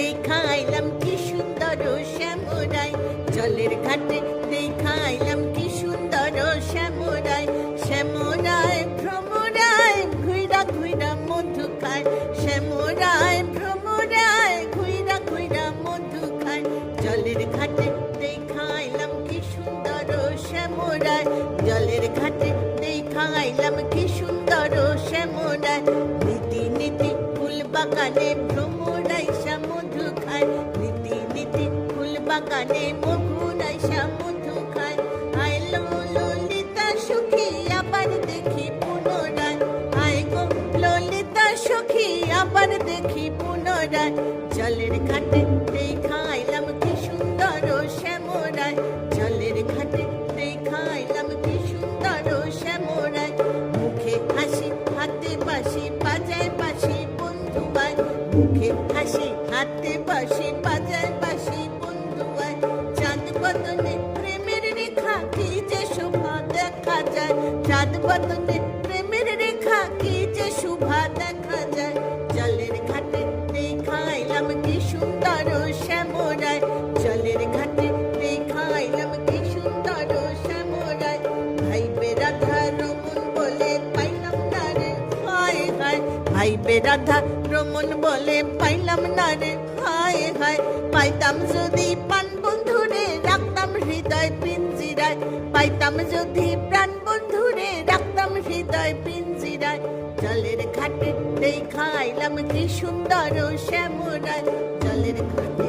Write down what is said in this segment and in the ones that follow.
দেখাইলাম কি সুন্দর শ্যামরাই, জলের ঘাটে দেখাইলাম কি সুন্দর শ্যামরাই। শ্যামরায় ভ্রমরায় ঘুইরা ঘুইরা মধু খায়, শ্যামরায় ভ্রমরায় ঘুইরা ঘুইরা মধু খায়। জলের ঘাটে দেখাইলাম কি সুন্দর শ্যামরাই, জলের ঘাটে দেখাইলাম কি সুন্দর শ্যামরাই। নীতি নীতি ফুল বাগানে ভ্রমরাইসা মধু খায়, নীতি নীতি ফুল বাগানে মধুরাইসা মধু খায়। আইলো ললিতা সখী আবার দেখি পুনরায়, আয় গো ললিতা সখী আবার দেখি পুনরায়। জলের ঘাটে দেখাইলাম কি সুন্দর শ্যামরাই, জলের ঘাটে দেখাইলাম কি সুন্দর শ্যামরাই। মুখে হাসি হাতে বাঁশি বাজায় বাঁশি বন্ধু আয়, মুখে হাসি হাতে বাঁশি বাজায় বাঁশি বন্ধু আয়। চাঁদ বদনে প্রেমের রেখা কি যে শোভা দেখা যায়, চাঁদ বদনে প্রেমের রেখা কি যে শোভা দেখা যায়। জলের ঘাটে দেখাইলাম কি সুন্দর শ্যামরাই, জলের ঘাটে দেখাইলাম কি সুন্দর শ্যামরাই। ভাইবে রাধা রমন বলে পাইলাম না রে হায় হায়, ভাইবে রাধা রমন বলে পাইলাম না রে হায় হায়। পাইতাম যদি প্রাণ বন্ধুরে রাখতাম হৃদয় পিঞ্জিরায়, পাইতাম যদি প্রাণ বন্ধুরে রাখতাম হৃদয় পিঞ্জিরায়। জলের ঘাটে দেখাইলাম কি সুন্দর শ্যামরাই, জলের ঘাটে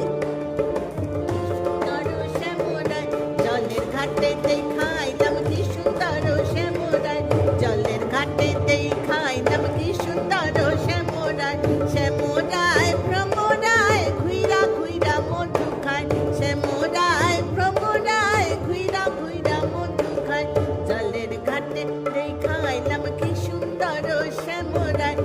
সুন্দর শ্যামরাই, জলের ঘাটে দেখাইলাম কি সুন্দর শ্যামরাই, জলের ঘাটে দেখাইলাম কি সুন্দর শ্যামরাই। শ্যামরাই ভ্রমরায় ঘুইরা ঘুইরা মধু খায়, শ্যামরাই ভ্রমরায় ঘুইরা ঘুইরা মধু খায়। জলের ঘাটে দেখাইলাম কি সুন্দর শ্যামরাই,